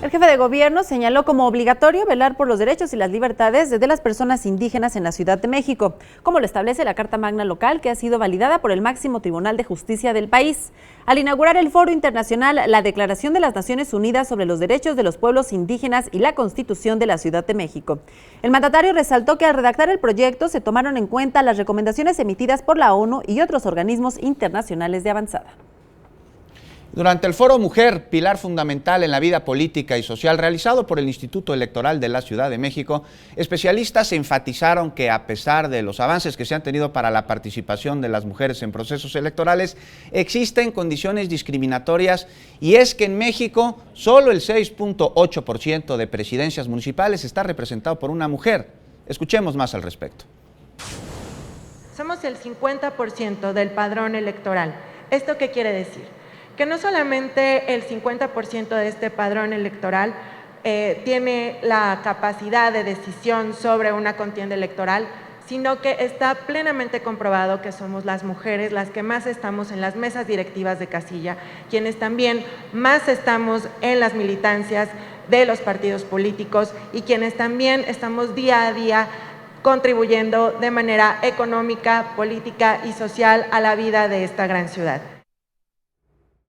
El jefe de gobierno señaló como obligatorio velar por los derechos y las libertades de las personas indígenas en la Ciudad de México, como lo establece la Carta Magna local que ha sido validada por el máximo Tribunal de Justicia del país. Al inaugurar el Foro Internacional La Declaración de las Naciones Unidas sobre los Derechos de los Pueblos Indígenas y la Constitución de la Ciudad de México, el mandatario resaltó que al redactar el proyecto se tomaron en cuenta las recomendaciones emitidas por la ONU y otros organismos internacionales de avanzada. Durante el Foro Mujer, pilar fundamental en la vida política y social realizado por el Instituto Electoral de la Ciudad de México, especialistas enfatizaron que a pesar de los avances que se han tenido para la participación de las mujeres en procesos electorales, existen condiciones discriminatorias y es que en México solo el 6.8% de presidencias municipales está representado por una mujer. Escuchemos más al respecto. Somos el 50% del padrón electoral. ¿Esto qué quiere decir? Que no solamente el 50% de este padrón electoral tiene la capacidad de decisión sobre una contienda electoral, sino que está plenamente comprobado que somos las mujeres las que más estamos en las mesas directivas de casilla, quienes también más estamos en las militancias de los partidos políticos y quienes también estamos día a día contribuyendo de manera económica, política y social a la vida de esta gran ciudad.